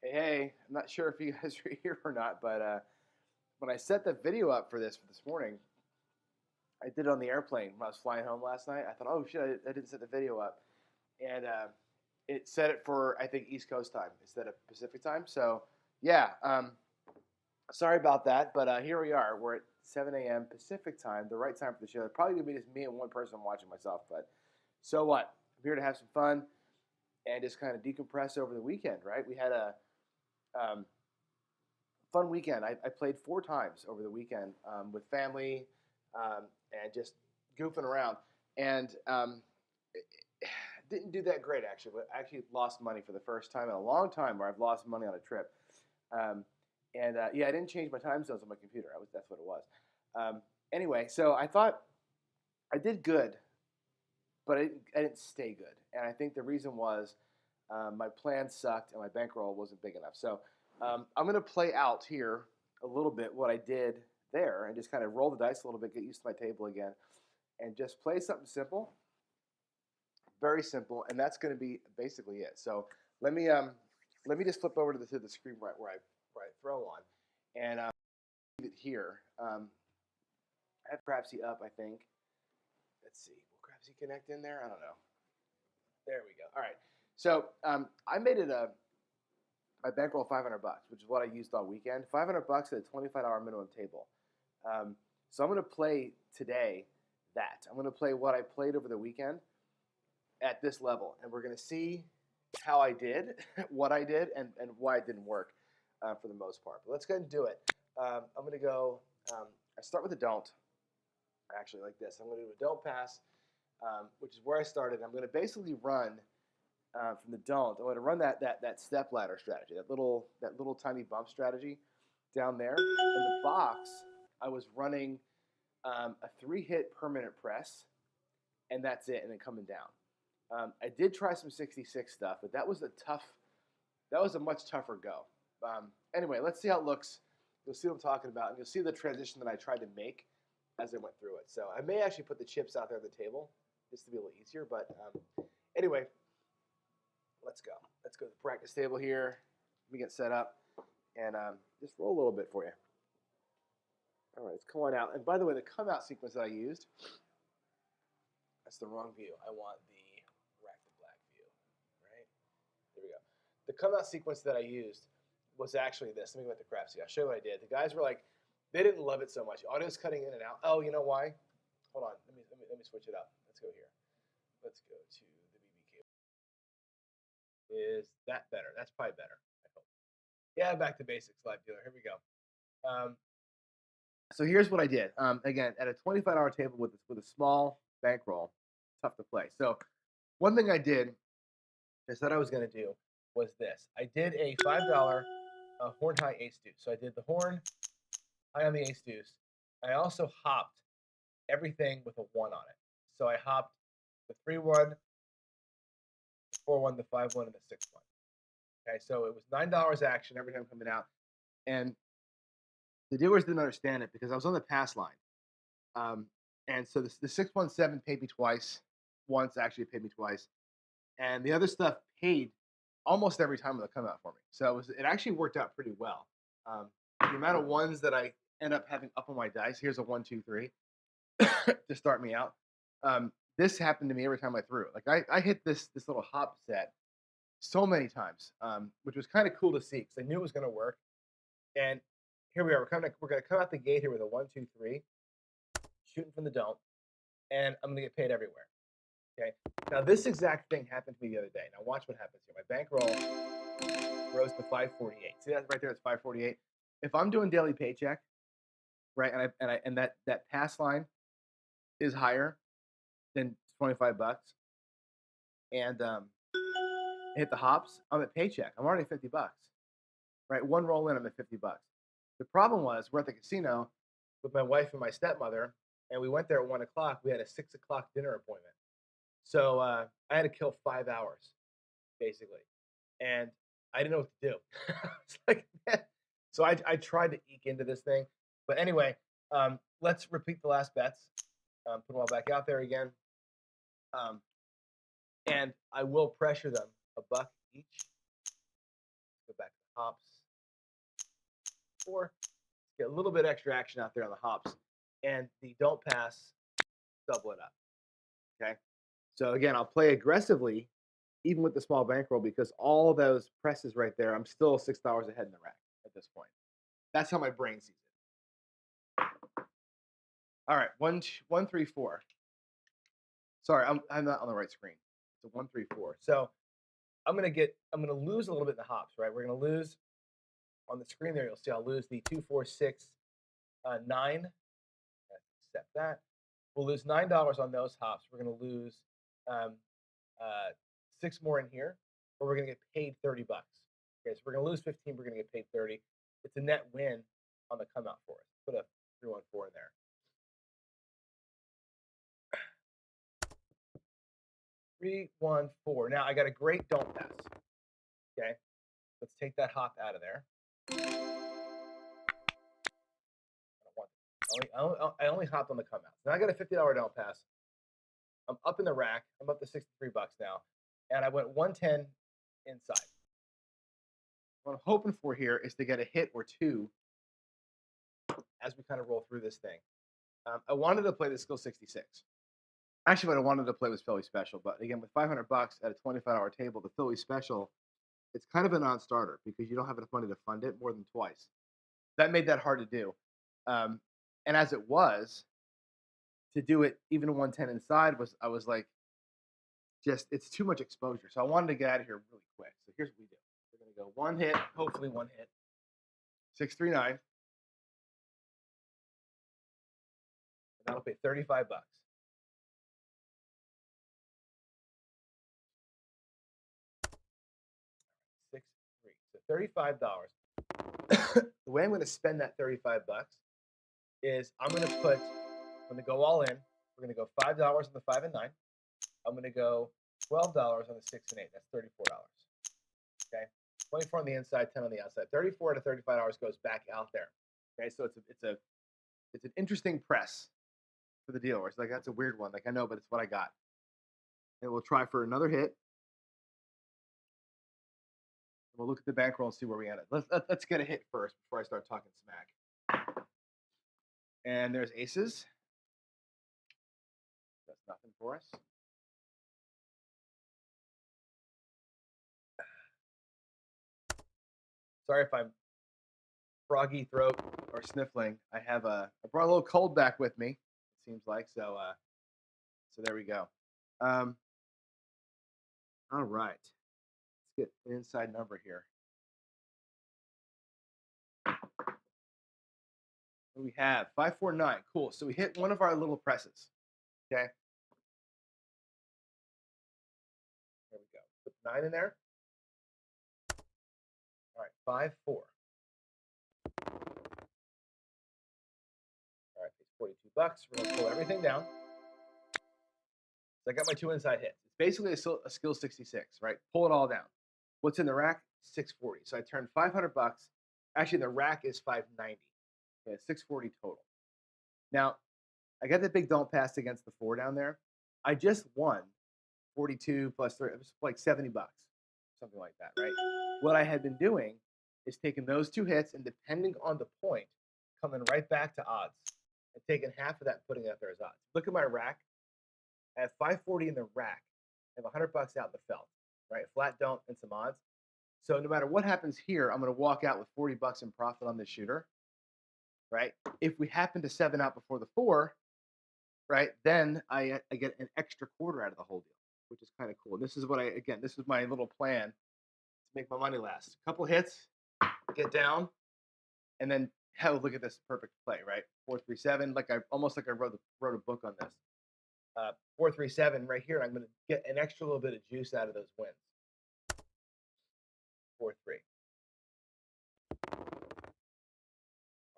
Hey, I'm not sure if you guys are here or not, but when I set the video up for this morning, I did it on the airplane when I was flying home last night. I thought, oh shit, I didn't set the video up, and it set it for I think East Coast time instead of Pacific time. So yeah, sorry about that, but here we are. We're at 7 a.m. Pacific time, the right time for the show. It's probably gonna be just me and one person watching myself, but so what? I'm here to have some fun and just kind of decompress over the weekend, right? We had a um, fun weekend. I played 4 times over the weekend with family and just goofing around. And didn't do that great actually. But I actually lost money for the first time in a long time where I've lost money on a trip. Um, and yeah, I didn't change my time zones on my computer. That's what it was. Anyway, so I thought I did good, but I didn't stay good. And I think the reason was my plan sucked and my bankroll wasn't big enough. So I'm going to play out here a little bit what I did there and just kind of roll the dice a little bit, get used to my table again, and just play something simple, very simple, and that's going to be basically it. So let me just flip over to the screen where I throw on, and leave it here. I have Crapsee up, I think. Let's see, will Crapsee connect in there? I don't know. There we go. All right. So I made it my bankroll $500, which is what I used all weekend. $500 at a $25 minimum table. So I'm going to play today that. I'm going to play what I played over the weekend at this level, and we're going to see how I did, what I did, and why it didn't work for the most part. But let's go ahead and do it. I'm going to go. I start with a don't. Actually, like this. I'm going to do a don't pass, which is where I started. I'm going to basically run from the don't. I'm going to run that step ladder strategy, that little tiny bump strategy down there. In the box, I was running a 3-hit permanent press, and that's it, and then coming down. I did try some 66 stuff, but that was a much tougher go. Anyway, let's see how it looks. You'll see what I'm talking about, and you'll see the transition that I tried to make as I went through it. So I may actually put the chips out there on the table just to be a little easier, but anyway, let's go. Let's go to the practice table here. Let me get set up and just roll a little bit for you. All right, it's coming out. And by the way, the come out sequence that I used, that's the wrong view. I want the rack to black view, right? There we go. The come out sequence that I used was actually this. Let me go with the Crapsee. I'll show you what I did. The guys were like, they didn't love it so much. Audio's cutting in and out. Oh, you know why? Hold on. Let me switch it up. Let's go here. Let's go to the BB cable. Is that better? That's probably better, I hope. Yeah, back to basics, live dealer. Here we go. So here's what I did. Again, at a $25 table with a small bankroll, tough to play. So one thing I did, I said I was going to do, was this. I did a $5 horn high ace deuce. So I did the horn high on the ace deuce. I also hopped everything with a 1 on it. So I hopped the 3-1, the 4-1, the 5-1, and the 6-1. Okay, so it was $9 action every time coming out. And the dealers didn't understand it because I was on the pass line. And so the 617 paid me twice. Once actually paid me twice. And the other stuff paid almost every time with a come out for me. So it actually worked out pretty well. The amount of ones that I end up having up on my dice, here's a 1, 2, 3 to start me out. This happened to me every time I threw. Like I hit this little hop set so many times, which was kind of cool to see because I knew it was going to work. And here we are. We're going to come out the gate here with a 1, 2, 3, shooting from the don't, and I'm going to get paid everywhere. Okay. Now this exact thing happened to me the other day. Now watch what happens here. My bankroll rose to 548. See that right there? It's 548. If I'm doing daily paycheck, right, and that pass line is higher than $25, and hit the hops, I'm at paycheck. I'm already at $50, right? One roll in, I'm at $50. The problem was we're at the casino with my wife and my stepmother, and we went there at 1 o'clock. We had a 6 o'clock dinner appointment, so I had to kill 5 hours basically, and I didn't know what to do. It's like, man. So I tried to eke into this thing, but anyway, let's repeat the last bets. Put them all back out there again. And I will pressure them $1 each. Go back to hops, 4. Get a little bit extra action out there on the hops, and the don't pass, double it up. Okay. So again, I'll play aggressively, even with the small bankroll, because all those presses right there, I'm still $6 ahead in the rack at this point. That's how my brain sees it. All right, 1-3-4. Sorry, I'm not on the right screen. It's a 1-3-4. So I'm gonna lose a little bit in the hops, right? We're gonna lose on the screen there. You'll see I'll lose the 2, 4, 6, 9. Accept that. We'll lose $9 on those hops. We're gonna lose um, 6 more in here, but we're gonna get paid $30. Okay, so we're gonna lose 15. We're gonna get paid 30. It's a net win on the come out for us. Put a 3-1-4 in there. 3-1-4. Now I got a great don't pass. Okay, let's take that hop out of there. I only hopped on the come out. Now I got a $50 don't pass. I'm up in the rack. I'm up to $63 now, and I went 110 inside. What I'm hoping for here is to get a hit or two as we kind of roll through this thing. I wanted to play the skill 66. Actually, what I wanted to play was Philly Special, but again, with $500 at a $25 table, the Philly Special, it's kind of a non-starter because you don't have enough money to fund it more than twice. That made that hard to do. And as it was, to do it even 110 inside I was like, just it's too much exposure. So I wanted to get out of here really quick. So here's what we do. We're gonna go one hit, hopefully one hit. 639. And that'll pay $35. 6-3. So $35. The way I'm going to spend that $35 is I'm going to go all in. We're going to go $5 on the 5 and 9. I'm going to go $12 on the 6 and 8. That's $34. Okay, 24 on the inside, 10 on the outside. $34 to $35 goes back out there. Okay, so it's an interesting press for the dealer. It's like that's a weird one. Like I know, but it's what I got. And we'll try for another hit. We'll look at the bankroll and see where we end it. Let's get a hit first before I start talking smack. And there's aces. That's nothing for us. Sorry if I'm froggy throat or sniffling. I brought a little cold back with me. It seems like so. So there we go. All right. Let's get an inside number here. We have 549. Cool. So we hit one of our little presses. Okay. There we go. Put 9 in there. All right. 5-4. All right. It's $42. We're gonna pull everything down. So I got my 2 inside hits. It's basically a skill 66, right? Pull it all down. What's in the rack? 640. So I turned $500. Actually, the rack is 590. Okay, 640 total. Now, I got that big don't pass against the 4 down there. I just won 42 plus 3. It was like $70, something like that, right? What I had been doing is taking those 2 hits and depending on the point, coming right back to odds and taking half of that and putting it out there as odds. Look at my rack. I have 540 in the rack. I have $100 out in the felt, right? Flat don't and some odds. So no matter what happens here, I'm going to walk out with $40 in profit on this shooter, right? If we happen to 7 out before the 4, right, then I get an extra quarter out of the whole deal, which is kind of cool. This is what this is my little plan to make my money last. A couple hits, get down, and then hell, look at this perfect play, right? 4-3-7, almost like I wrote a book on this. 4-3-7 right here. I'm going to get an extra little bit of juice out of those wins. 4-3.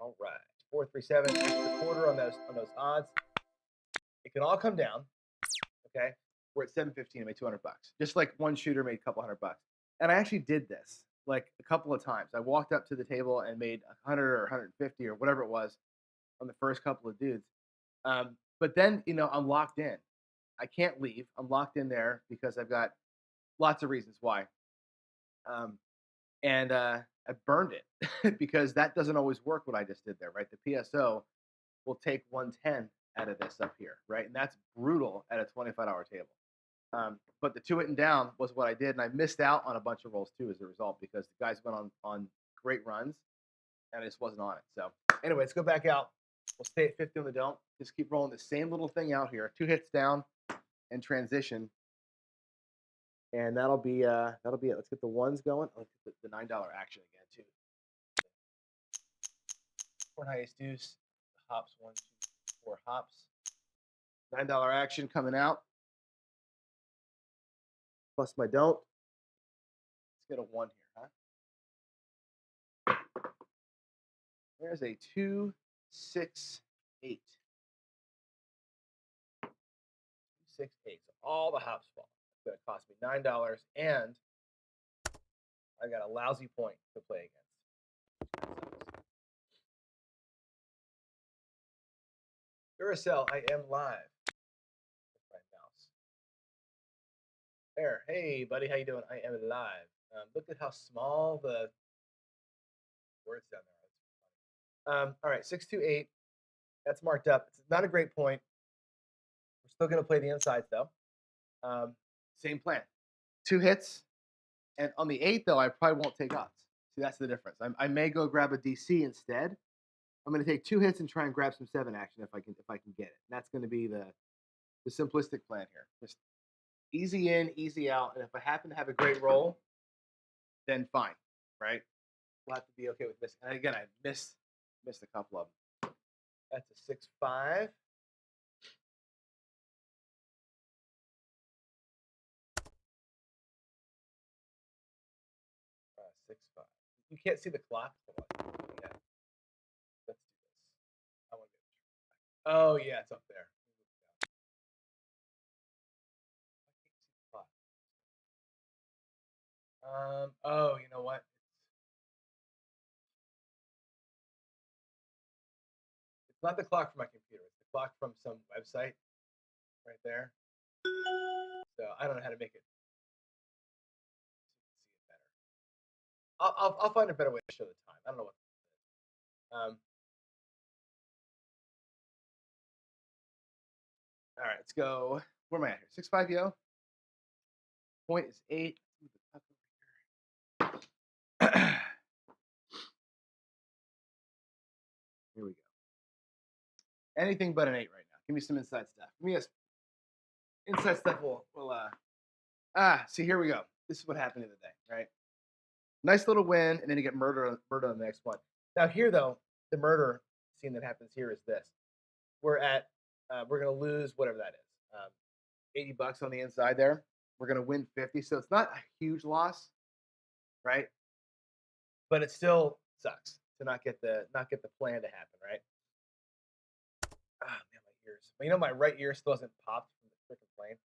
All right, 4-3-7, extra quarter on those odds. It can all come down. Okay, we're at 715. I made $200. Just like one shooter made a couple $100. And I actually did this like a couple of times. I walked up to the table and made 100 or 150 or whatever it was on the first couple of dudes. But then, I'm locked in. I can't leave. I'm locked in there because I've got lots of reasons why. I burned it because that doesn't always work what I just did there, right? The PSO will take 110 out of this up here, right? And that's brutal at a $25 table. But the two it and down was what I did, and I missed out on a bunch of rolls too as a result because the guys went on great runs, and I just wasn't on it. So anyway, let's go back out. We'll stay at 50 on the don't. Just keep rolling the same little thing out here. 2 hits down and transition, and that'll be it. Let's get the ones going. Let's get the $9 action again too. Four high ace deuce, hops 1, 2, 4 hops. $9 action coming out. Plus my don't. Let's get a 1 here, huh? There's a 2, 6, 8. 2, 6, 8. So all the hops fall. It's going to cost me $9, and I got a lousy point to play against. Duracell, I am live. There, hey buddy, how you doing? I am live. Look at how small the words down there. All right, 628. That's marked up. It's not a great point. We're still gonna play the insides though. Same plan. 2 hits, and on the 8 though, I probably won't take odds. See, that's the difference. I may go grab a DC instead. I'm gonna take 2 hits and try and grab some 7 action if I can get it. And that's gonna be the simplistic plan here. Just easy in, easy out, and if I happen to have a great roll, then fine, right? We'll have to be okay with this. And again, I missed a couple of them. That's a 6-5. Six, 5. You can't see the clock. Yeah. Let's do this. I want to get it. Oh yeah, it's up there. Oh, you know what? It's not the clock from my computer. It's the clock from some website right there. So I don't know how to make it see it better. I'll find a better way to show the time. I don't know what. All right, let's go. Where am I at here? 6-5 yo. Point is 8. Here we go. Anything but an 8 right now. Give me some inside stuff. Give me inside stuff. See, here we go. This is what happened the other day, right? Nice little win, and then you get murder on the next one. Now here, though, the murder scene that happens here is this. We're going to lose whatever that is. $80 on the inside there. We're going to win 50, so it's not a huge loss, right? But it still sucks to not get the plan to happen, right? Ah, man, my ears. But you know, my right ear still hasn't popped from the freaking plane.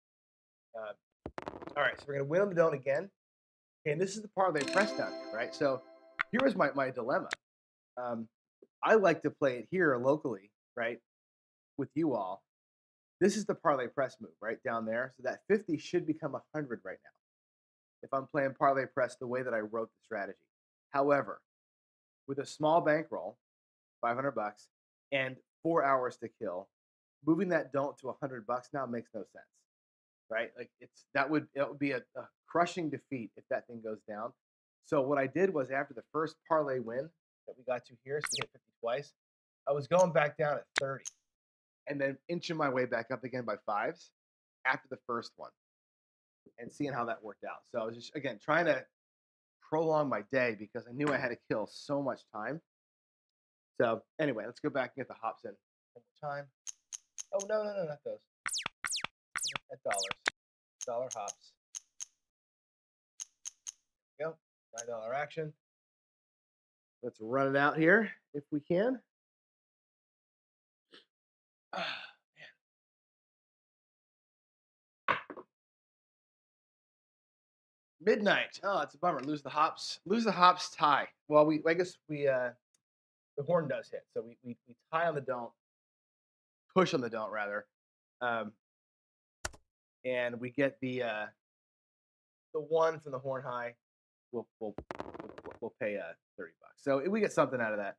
All right, so we're going to win on the don't again. Okay, and this is the part they press down here, right? So here was my dilemma. I like to play it here locally, right, with you all. This is the parlay press move, right, down there. So that 50 should become 100 right now if I'm playing parlay press the way that I wrote the strategy. However, with a small bankroll, $500, and 4 hours to kill, moving that don't to $100 now makes no sense, right? Like it would be a crushing defeat if that thing goes down. So what I did was after the first parlay win that we got to here, so we hit 50 twice, I was going back down at 30 and then inching my way back up again by 5s after the first one and seeing how that worked out. So I was just, again, trying to prolong my day because I knew I had to kill so much time. So anyway, let's go back and get the hops in one more time. Oh, no, not those. At dollars. Dollar hops. There we go. $9 action. Let's run it out here if we can. Man. Midnight. Oh, it's a bummer. Lose the hops. Lose the hops tie. Well, I guess the horn does hit. So we tie on the don't. Push on the don't rather. And we get the 1 from the horn high. we'll pay 30 bucks. So we get something out of that.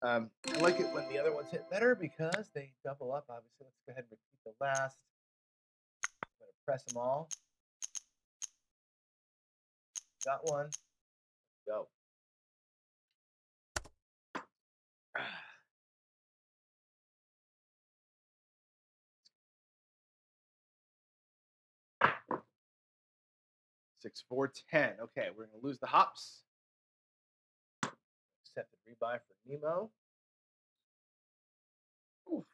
I like it when the other ones hit better because they double up. Obviously, let's go ahead and repeat the last. I'm gonna press them all. Got one. Let's go. Six, 4, 10. Okay, we're gonna lose the hops. Accepted rebuy for Nemo. Oof.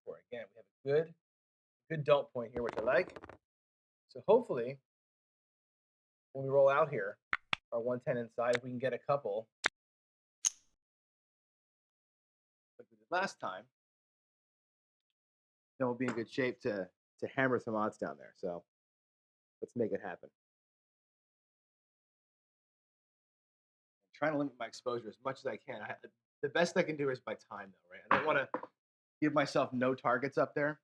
Four. Again, we have a good don't point here, which I like. So hopefully, when we roll out here, our 110 inside, if we can get a couple, like we did last time, then we'll be in good shape to hammer some odds down there. So let's make it happen. I'm trying to limit my exposure as much as I can. The best I can do is by time, though, right? I don't want to give myself no targets up there,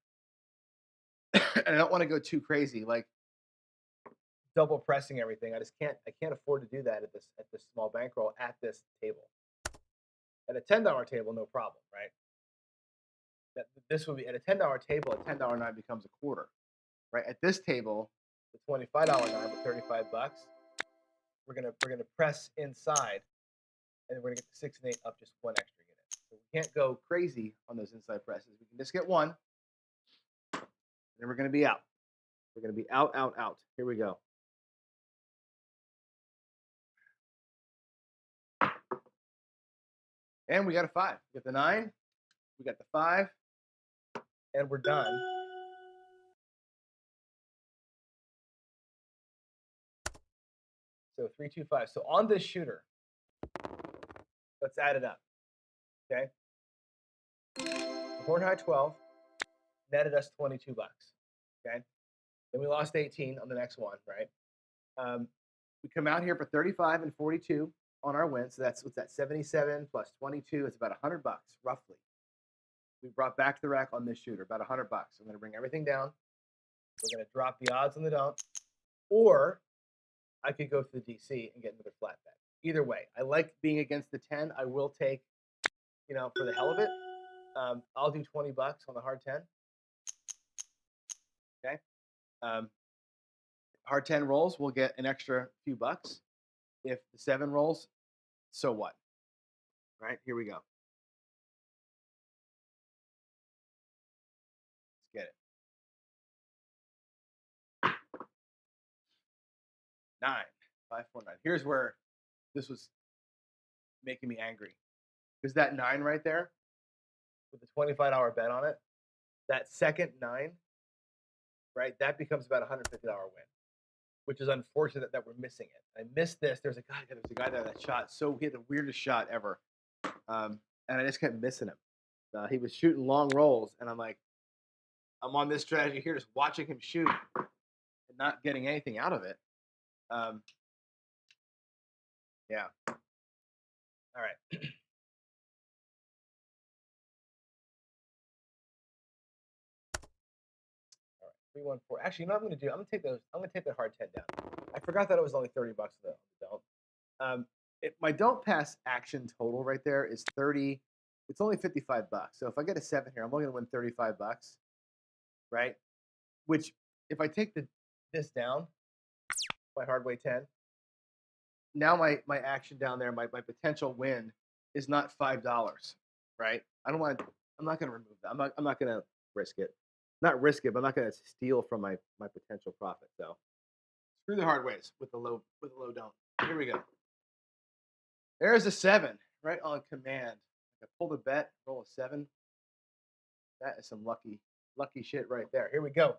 and I don't want to go too crazy, like double pressing everything. I can't afford to do that at this small bankroll at this table. At a $10 table, no problem, right? This would be at a $10 table. A $10 nine becomes a quarter, right? At this table, the $25 nine with 35 bucks, we're gonna press inside, and we're gonna get the 6 and 8 up just one extra unit. So we can't go crazy on those inside presses. We can just get one, and then we're gonna be out. We're gonna be out, out, out. Here we go. And we got a 5. We got the 9. We got the 5. And we're done. So 3, 2, 5. So on this shooter, let's add it up. Okay. Horn high 12 netted us 22 bucks. Okay. Then we lost 18 on the next one, right? We come out here for 35 and 42 on our win. So that's what's that 77 plus 22. It's about 100 bucks roughly. We brought back to the rack on this shooter, about 100 bucks. I'm going to bring everything down. We're going to drop the odds on the don't, or I could go to the DC and get another flat bet. Either way, I like being against the 10. I will take, for the hell of it, I'll do 20 bucks on the hard 10. Okay. Hard 10 rolls, we'll get an extra few bucks. If the 7 rolls, so what? Right, here we go. Let's get it. 9, 5, 4, 9. Here's where this was making me angry. Because that 9 right there, with the $25 bet on it, that second 9, right, that becomes about a $150 win, which is unfortunate that we're missing it. I missed this. There's a guy there that shot. So he had the weirdest shot ever. And I just kept missing him. He was shooting long rolls, and I'm like, I'm on this strategy here, just watching him shoot and not getting anything out of it. Yeah. All right. All right. 3, 1, 4. Actually, you know what I'm going to do? I'm going to take that hard 10 down. I forgot that it was only 30 bucks on the don't. My don't pass action total right there is 30. It's only 55 bucks. So if I get a 7 here, I'm only going to win 35 bucks, right? Which, if I take this down, my hardway 10, now my action down there, my potential win is not $5, right? I'm not going to remove that. I'm not going to risk it. Not risk it, but I'm not going to steal from my potential profit. So screw the hard ways with the low don't. Here we go. There's a 7 right on command. I pull the bet, roll a 7. That is some lucky shit right there. Here we go.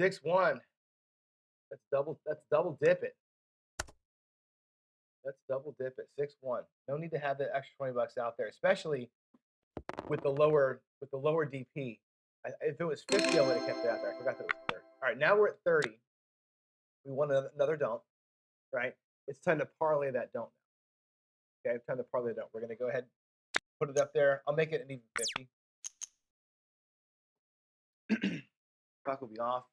6, 1. Let's double dip it. Let's double dip it. 6, 1. No need to have that extra 20 bucks out there, especially with the lower DP. If it was 50, I would have kept it out there. I forgot that it was 30. All right, now we're at 30. We want another don't, right? It's time to parlay that don't now. Okay, time to parlay that don't. We're going to go ahead Put it up there. I'll make it an even 50. Clock will be off.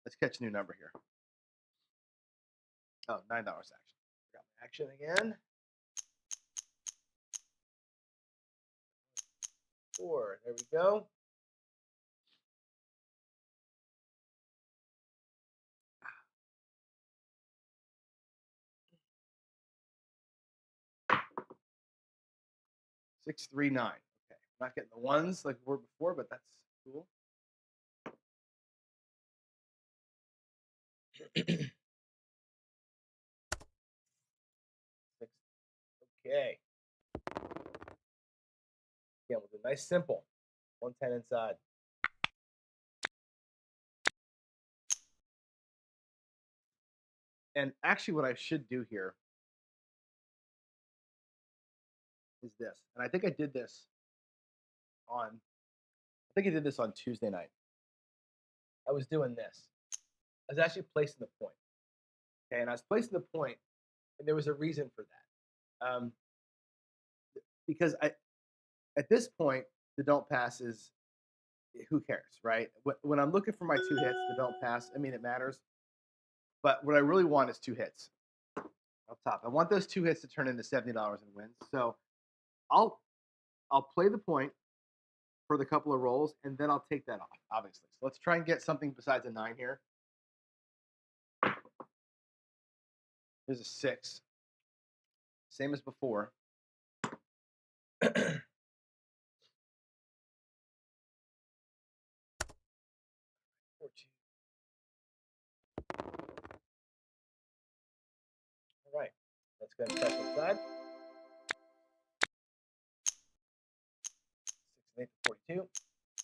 Let's catch a new number here. Oh, $9 action. Got my action again. 4. There we go. $639. Okay, I'm not getting the ones like we were before, but that's cool. Okay. Yeah, we'll do nice simple. 110 inside. And actually, what I should do here is this. And I think I did this on Tuesday night. I was doing this. I was actually placing the point. Okay, and I was placing the point, and there was a reason for that. Because at this point, the don't pass is who cares, right? When I'm looking for my 2 hits, the don't pass, I mean, it matters. But what I really want is 2 hits up top. I want those 2 hits to turn into $70 in wins. So I'll play the point for the couple of rolls, and then I'll take that off, obviously. So let's try and get something besides a 9 here. There's a 6. Same as before. 14. All right. Let's go ahead and press inside. 6 and 8 to 42.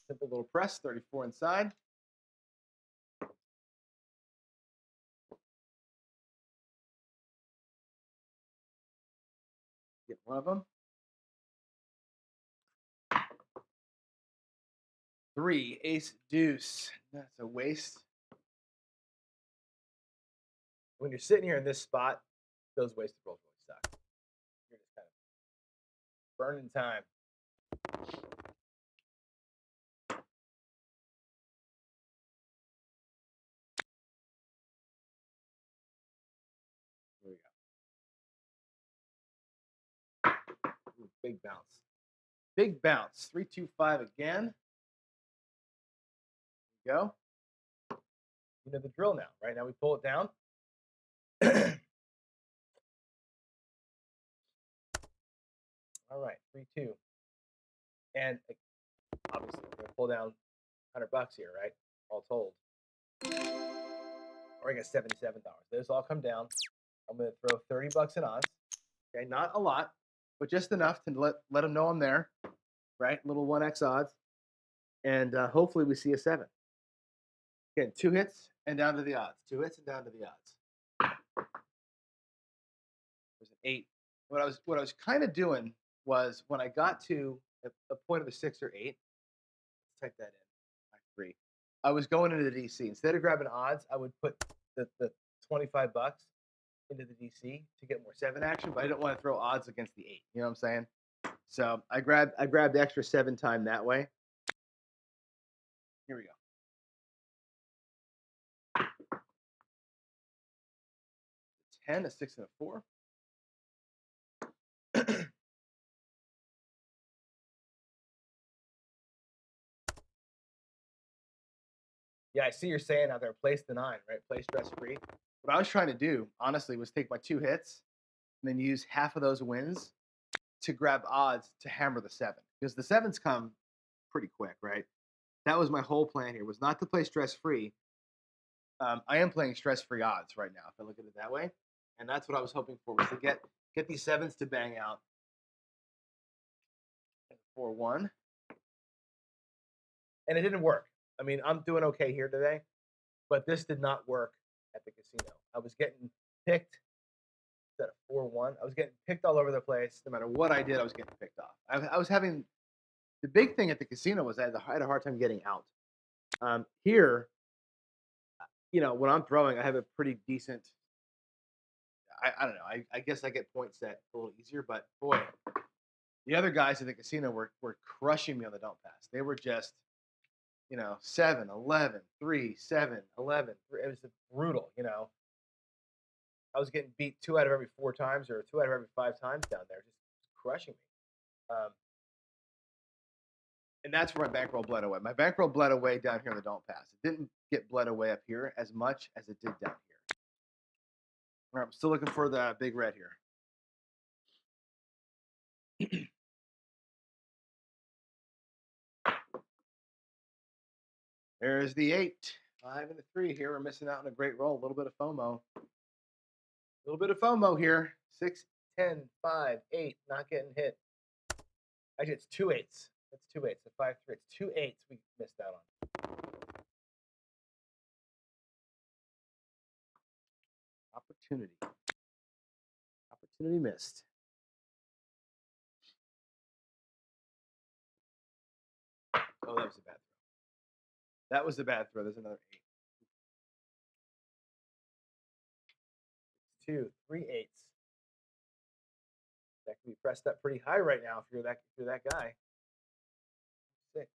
Simple little press, 34 inside. Get one of them. 3, ace, deuce. That's a waste. When you're sitting here in this spot, those wasted rolls really suck. You're just kind of burning time. Here we go. Ooh, big bounce. Big bounce. 3, 2, 5 again. There we go. You know the drill now, right? Now we pull it down. All right, 3, 2. And obviously, we're going to pull down $100 here, right? All told. Or I guess $77. Those all come down. I'm going to throw $30 in odds. Okay, not a lot, but just enough to let them know I'm there, right? Little 1x odds. And hopefully we see a 7. Again, 2 hits and down to the odds. 2 hits and down to the odds. There's an 8. What I was kind of doing was when I got to a point of a 6 or 8, let's type that in. 3. I was going into the DC. Instead of grabbing odds, I would put the $25 into the DC to get more 7 action, but I didn't want to throw odds against the 8. You know what I'm saying? So I grabbed the extra 7 time that way. Here we go. A 10, a 6, and a 4. Yeah, I see you're saying out there, place the 9, right? Play stress free. What I was trying to do, honestly, was take my 2 hits and then use half of those wins to grab odds to hammer the 7. Because the 7s come pretty quick, right? That was my whole plan here, was not to play stress free. I am playing stress free odds right now, if I look at it that way. And that's what I was hoping for, was to get these 7s to bang out. 4-1. And it didn't work. I mean, I'm doing okay here today, but this did not work at the casino. I was getting picked at a 4-1. I was getting picked all over the place. No matter what I did, I was getting picked off. I was having the big thing at the casino was I had a hard time getting out. Here, you know, when I'm throwing, I have a pretty decent. I don't know. I guess I get point set a little easier, but boy, The other guys at the casino were crushing me on the don't pass. They were just, 7, 11, 3, 7, 11. It was brutal. I was getting beat 2 out of every 4 times or 2 out of every 5 times down there, just crushing me. And that's where my bankroll bled away. My bankroll bled away down here in the don't pass. It didn't get bled away up here as much as it did down here. All right, I'm still looking for the big red here. There's the 8, 5, and the 3 here. We're missing out on a great roll. A little bit of FOMO. A little bit of FOMO here. 6, 10, 5, 8, not getting hit. Actually, it's 2 8s. That's 2 8s. So 5, 3. It's 2 8s we missed out on. Opportunity. Opportunity missed. Oh, that was a bad throw. That was a bad throw. There's another 8. 2, 3 8s. That can be pressed up pretty high right now if you're that guy. 6.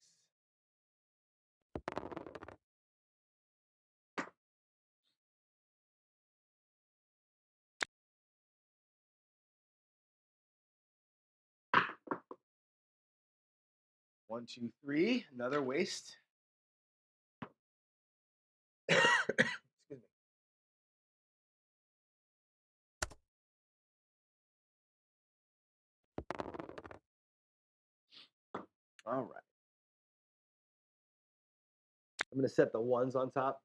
One, 2, 3. Another waste. Excuse me. All right. I'm going to set the 1s on top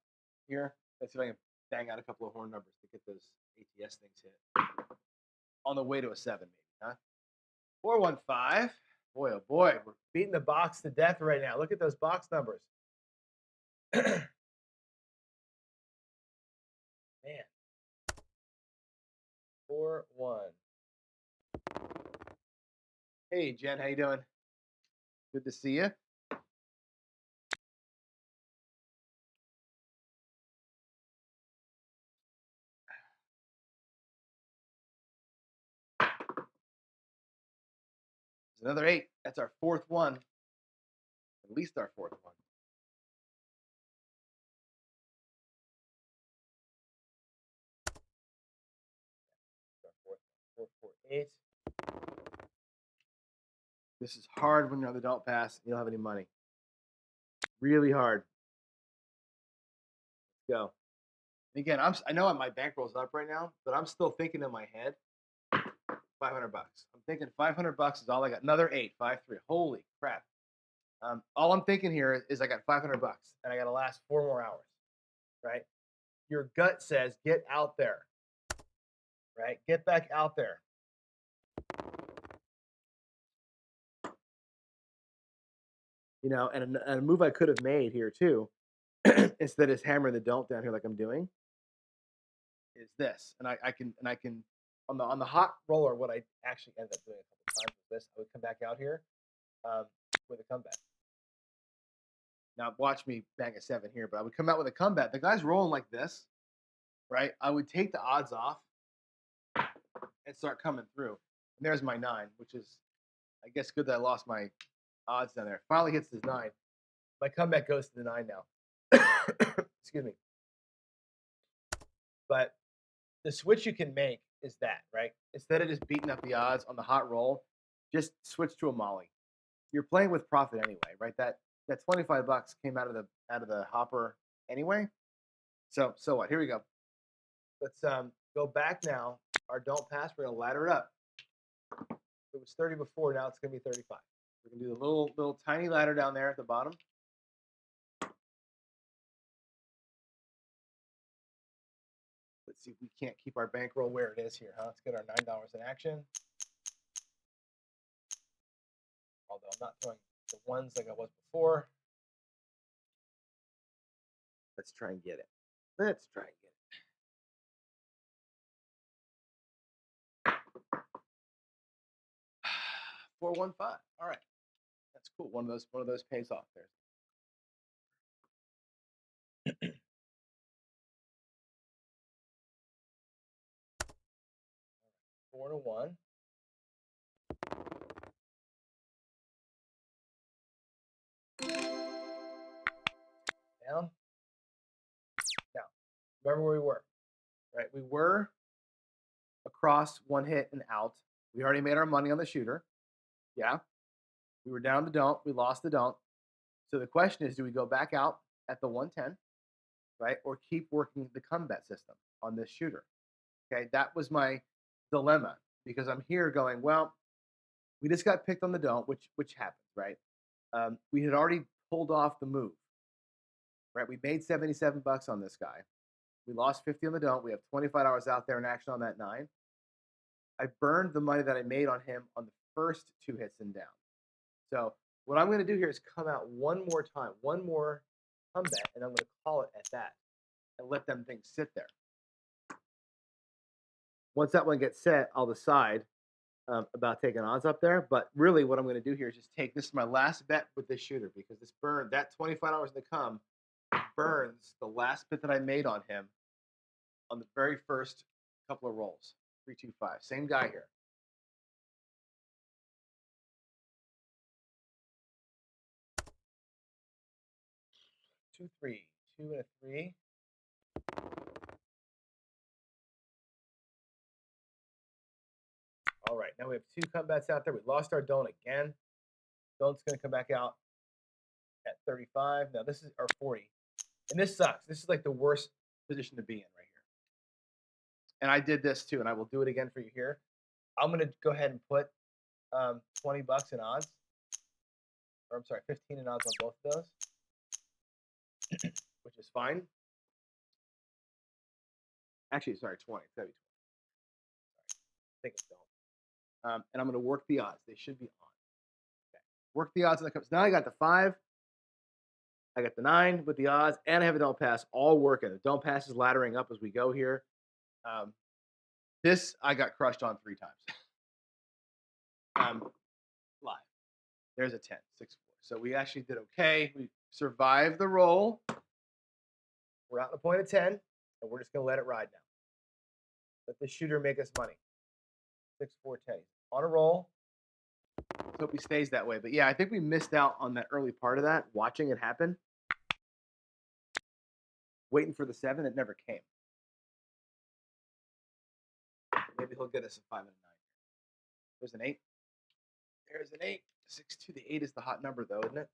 here. Let's see if I can bang out a couple of horn numbers to get those ATS things hit. On the way to a 7, maybe, huh? 4, 1, 5. Boy, oh boy, we're beating the box to death right now. Look at those box numbers. Man. Man. 4, 1. Hey, Jen, how you doing? Good to see you. There's another 8. That's our 4th one. At least our 4th one. Our 4th one. 4, 4, 8. This is hard when you're on the don't pass and you don't have any money. Really hard. Let's go. And again, I know my bankroll's up right now, but I'm still thinking in my head, $500. I'm thinking $500 is all I got. Another 8, 5, 3. Holy crap! All I'm thinking here is I got $500 and I got to last 4 more hours. Right? Your gut says get out there. Right? Get back out there. And a move I could have made here too, instead of hammering the don't down here like I'm doing, is this. And I can on the hot roller, what I actually ended up doing a couple times with this, I would come back out here with a comeback. Now watch me bang a 7 here, but I would come out with a comeback. The guy's rolling like this, right? I would take the odds off and start coming through. And there's my 9, which is, I guess, good that I lost my odds down there. Finally hits this 9. My comeback goes to the 9 now. Excuse me. But the switch you can make is that, right? Instead of just beating up the odds on the hot roll, just switch to a molly. You're playing with profit anyway, right? That $25 came out of the hopper anyway. So what? Here we go. Let's go back now. Our don't pass. We're gonna ladder it up. It was 30 before. Now it's gonna be 35. We're gonna do the little tiny ladder down there at the bottom. Let's see if we can't keep our bankroll where it is here, huh? Let's get our $9 in action. Although I'm not throwing the 1s like I was before. Let's try and get it. Let's try and get it. 415. All right, that's cool. One of those pays off there. 4 to 1. down. Now, remember where we were, right? We were across one hit and out. We already made our money on the shooter. Yeah. We were down the don't. We lost the don't. So the question is, do we go back out at the 110, right? Or keep working the comeback system on this shooter? Okay. That was my dilemma because I'm here going, well, we just got picked on the don't, which happened, right? We had already pulled off the move, right? We made 77 bucks on this guy. We lost 50 on the don't. We have $25 out there in action on that 9. I burned the money that I made on him on the first 2 hits and down. So what I'm going to do here is come out one more time, one more comeback, and I'm going to call it at that and let them things sit there. Once that one gets set, I'll decide about taking odds up there. But really what I'm going to do here is just take, this is my last bet with this shooter because this burn, that $25 to come burns the last bit that I made on him on the very first couple of rolls. 3, 2, 5. Same guy here. Two, 3. 2 and a 3. All right, now we have 2 comebacks out there. We lost our don't again. Don't's going to come back out at 35. Now this is our 40. And this sucks. This is like the worst position to be in right here. And I did this too, and I will do it again for you here. I'm going to go ahead and put 20 bucks in odds. Or I'm sorry, 15 in odds on both of those. Which is fine. Actually, sorry, 20. It's gotta be 20. Sorry. I think it's don't. And I'm going to work the odds. They should be on. Okay. Work the odds. Now I got the 5. I got the 9 with the odds, and I have a don't pass all working. The don't pass is laddering up as we go here. This I got crushed on 3 times. Live. There's a 10, 6, 4. So we actually did okay. We survived the roll. We're out in a point of 10, and we're just going to let it ride now. Let the shooter make us money. 6, 4, 10. On a roll. Let's hope he stays that way. But yeah, I think we missed out on that early part of that, watching it happen. Waiting for the 7, it never came. Maybe he'll get us a 5 and a 9. There's an 8. There's an 8. 6, 2. The 8 is the hot number, though, isn't it?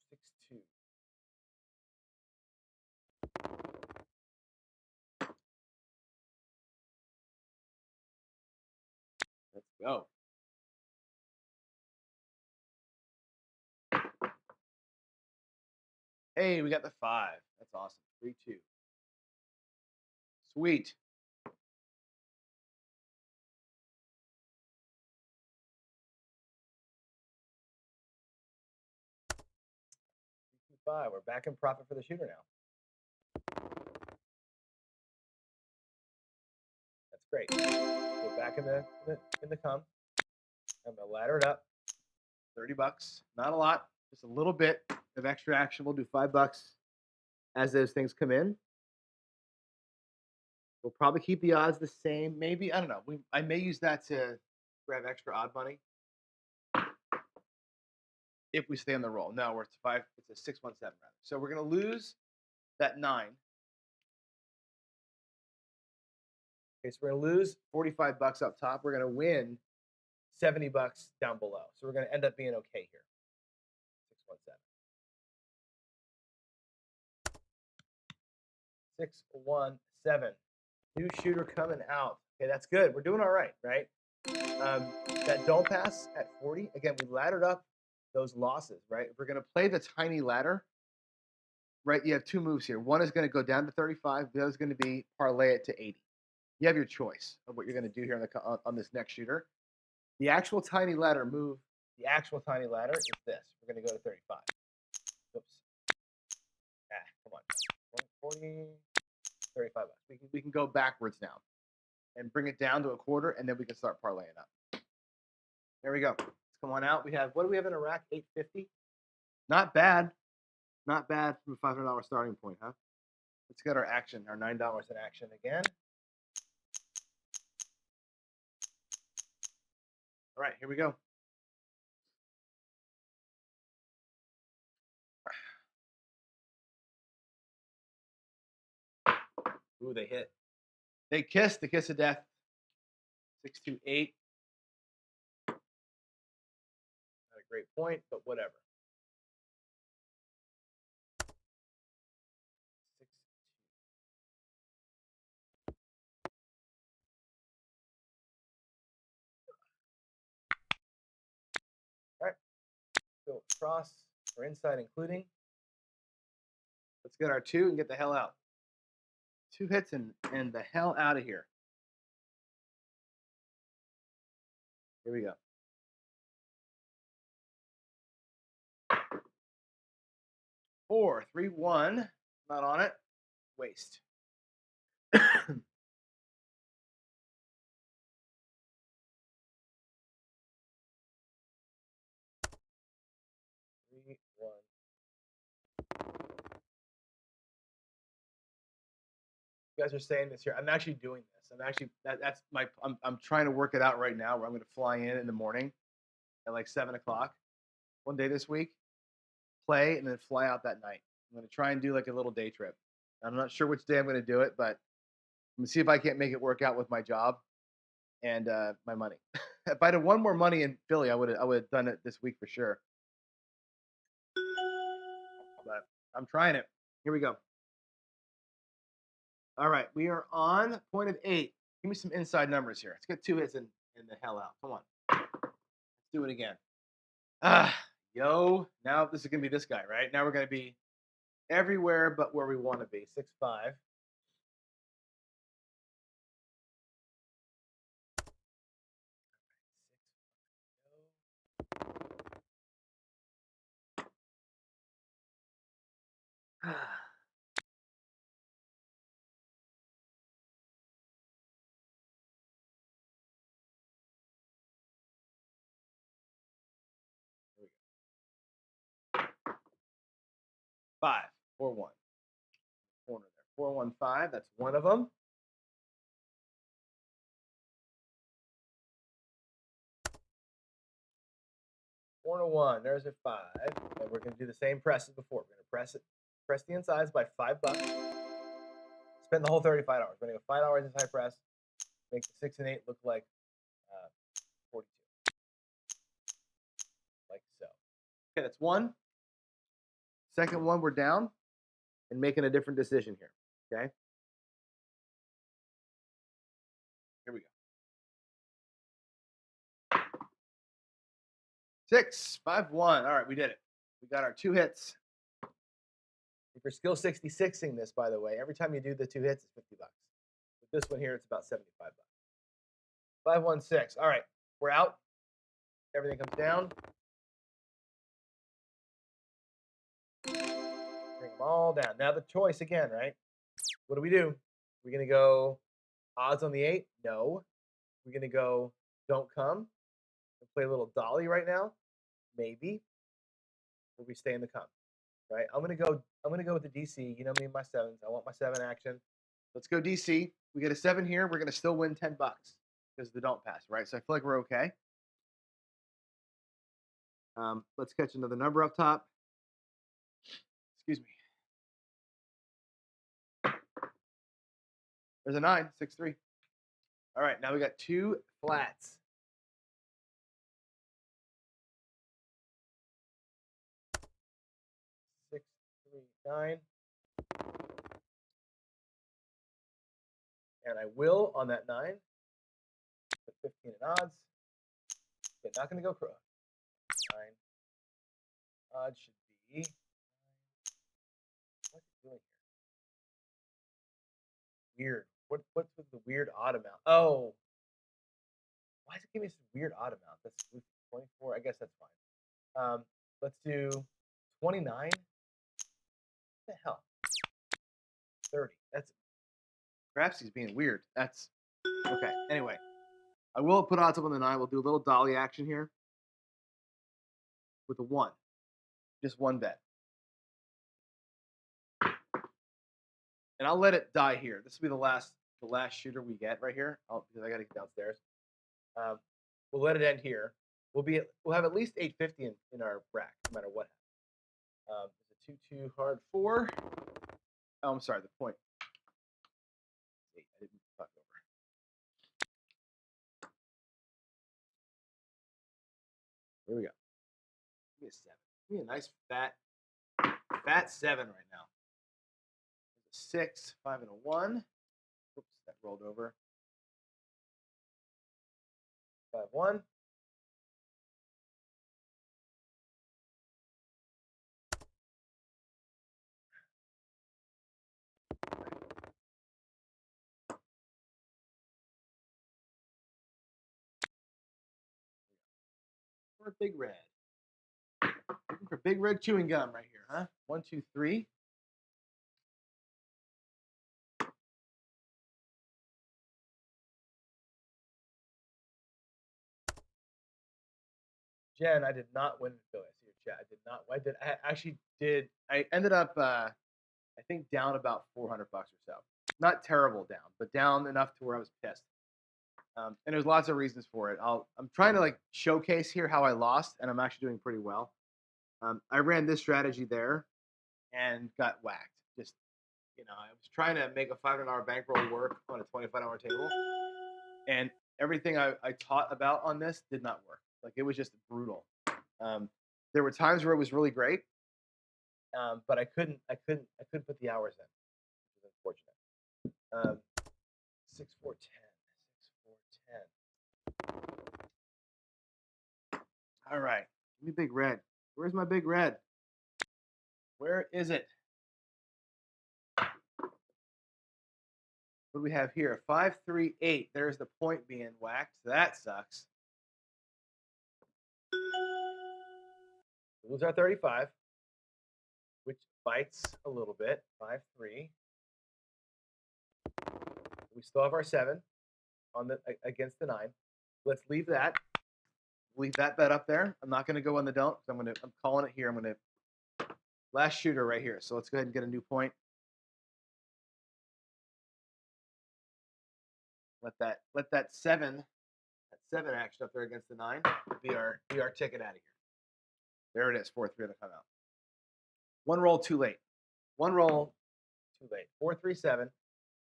6, 2. Let's go. Hey, we got the 5. That's awesome. 3, 2. Sweet. We're back in profit for the shooter now. That's great. Go back in the come. I'm gonna ladder it up. 30 bucks. Not a lot. Just a little bit of extra action. We'll do 5 bucks as those things come in. We'll probably keep the odds the same. Maybe, I don't know. I may use that to grab extra odd money if we stay on the roll. No, we're at 5. It's a 617 rather. So we're gonna lose that 9. Okay, so we're gonna lose 45 bucks up top. We're gonna win 70 bucks down below. So we're gonna end up being okay here. 617. 617. New shooter coming out. Okay, that's good. We're doing all right, right? That don't pass at 40. Again, we laddered up those losses, right? If we're going to play the tiny ladder, right? You have 2 moves here. One is going to go down to 35. The other is going to be parlay it to 80. You have your choice of what you're going to do here on this next shooter. The actual tiny ladder move, the actual tiny ladder is this. We're going to go to 35. Oops. Come on. 40, 35 bucks. We can go backwards now and bring it down to a quarter, and then we can start parlaying up. There we go. Let's come on out. We have, what do we have in a rack? 850. Not bad. Not bad from a $500 starting point, huh? Let's get our action, our $9 in action again. All right, here we go. Ooh, they hit. They kissed the kiss of death. 628. Not a great point, but whatever. 6. All right, go across or inside, including. Let's get our 2 and get the hell out. 2 hits and the hell out of here. Here we go. 4, 3, 1. Not on it. Waste. 3, 1. You guys are saying this here. I'm actually doing this. I'm actually that's my. I'm trying to work it out right now. Where I'm going to fly in the morning at like 7 o'clock one day this week, play, and then fly out that night. I'm going to try and do like a little day trip. I'm not sure which day I'm going to do it, but I'm going to see if I can't make it work out with my job and my money. If I had one more money in Philly, I would have done it this week for sure. But I'm trying it. Here we go. All right, we are on point of 8. Give me some inside numbers here. Let's get 2 hits and the hell out. Come on. Let's do it again. Yo. Now this is going to be this guy, right? Now we're going to be everywhere but where we want to be. 6, 5. Five, 4, 1. Corner there. 4, 1, 5. That's one of them. Corner 1. There's a 5. And we're going to do the same press as before. We're going to press it. Press the insides by $5. Spend the whole 35 hours. We're going to go 5 hours inside press. Make the 6 and 8 look like 42. Like so. Okay, that's one. Second one, we're down and making a different decision here. Okay. Here we go. 6, 5, 1. All right, we did it. We got our 2 hits. If you're still 66ing this, by the way, every time you do the 2 hits, it's $50. With this one here, it's about $75. 5, 1, 6. All right, we're out. Everything comes down. Bring them all down. Now the choice again, right? What do we do? We're going to go odds on the 8? No. We're going to go don't come and play a little dolly right now? Maybe. Or we stay in the come, right? I'm going to go with the DC. You know me, my 7s. I want my 7 action. Let's go DC. We get a 7 here. We're going to still win $10 because of the don't pass, right? So I feel like we're okay. Let's catch another number up top. Excuse me. There's a 9, 6, 3. All right, now we got 2 flats. 6, 3, 9. And I will on that 9. Put 15 in odds. But not going to go cross. 9. Odds should be. What's it doing here? Weird. What's with the weird odd amount? Oh. Why is it giving me some weird odd amount? That's 24. I guess that's fine. Let's do 29. What the hell? 30. That's Crapsee's being weird. That's okay. Anyway, I will put odds up on the 9. We'll do a little dolly action here with a 1. Just 1 bet. And I'll let it die here. This will be the last shooter we get right here. Because I got to get downstairs. We'll let it end here. We'll have at least 850 in our rack, no matter what. It's a 2-2 hard 4. Oh, I'm sorry, the point. 8. I didn't fuck over. Here we go. Give me a 7. Give me a nice fat 7 right now. 6, 5, and a 1. Oops, that rolled over. 5, 1. For big red. Looking for big red chewing gum right here, huh? 1, 2, 3. Jen, I did not win in Philly. I see your chat. I did not. I actually did. I ended up, I think, down about $400 or so. Not terrible down, but down enough to where I was pissed. And there's lots of reasons for it. I'm trying to like showcase here how I lost, and I'm actually doing pretty well. I ran this strategy there and got whacked. Just, I was trying to make a $500 bankroll work on a $25 table, and everything I taught about on this did not work. Like, it was just brutal. There were times where it was really great, but I couldn't put the hours in, which is unfortunate. 6, 4, 10. 6, 4, 10. All right, give me big red. Where's my big red? Where is it? What do we have here? 5, 3, 8. There's the point being whacked. That sucks. We lose our 35, which bites a little bit. 5, 3. We still have our 7 on against the 9. Let's leave that. Leave that bet up there. I'm not going to go on the don't. I'm calling it here. I'm going to last shooter right here. So let's go ahead and get a new point. Let that 7 action up there against the 9 be our ticket out of here. There it is. 4, 3 on the timeout. One roll too late. 4, 3, 7.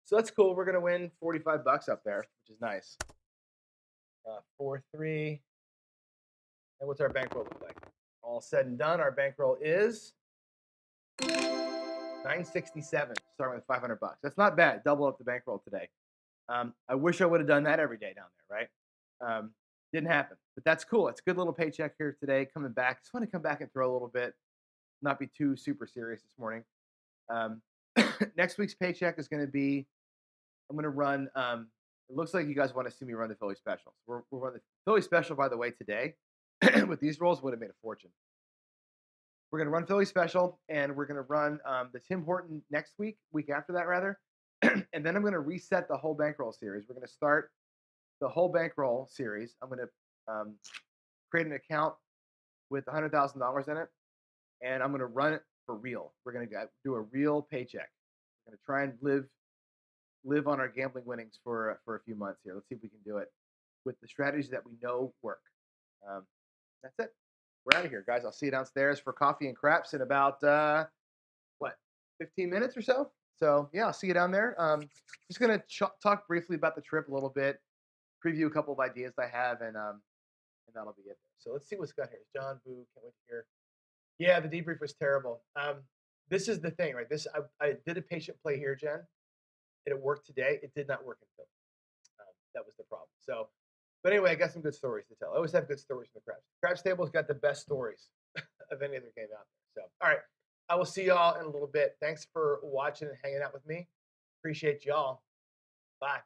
So that's cool. We're gonna win $45 up there, which is nice. 4, 3. And what's our bankroll look like? All said and done, our bankroll is $967. Starting with $500. That's not bad. Double up the bankroll today. I wish I would have done that every day down there, right? Didn't happen, but that's cool. It's a good little paycheck here today. Coming back, just want to come back and throw a little bit, not be too super serious this morning. Next week's paycheck is going to be, I'm going to run. It looks like you guys want to see me run the Philly special. So we're running the Philly special, by the way, today. With these rolls, would have made a fortune. We're going to run Philly special, and we're going to run the Tim Horton next week after that, rather. And then I'm going to reset the whole bankroll series. We're going to start the whole bankroll series. I'm going to create an account with $100,000 in it, and I'm going to run it for real. We're going to do a real paycheck. We're going to try and live on our gambling winnings for a few months here. Let's see if we can do it with the strategies that we know work. That's it. We're out of here, guys. I'll see you downstairs for coffee and craps in about 15 minutes or so. So yeah, I'll see you down there. Just gonna talk briefly about the trip a little bit, preview a couple of ideas I have, and that'll be it. So let's see what's got here. John Boo, can't wait to hear. Yeah, the debrief was terrible. This is the thing, right? I did a patient play here, Jen. It worked today. It did not work in Philly. That was the problem. So, but anyway, I got some good stories to tell. I always have good stories from the Crabs. Crabs Table's got the best stories of any other game out there. So, all right. I will see y'all in a little bit. Thanks for watching and hanging out with me. Appreciate y'all. Bye.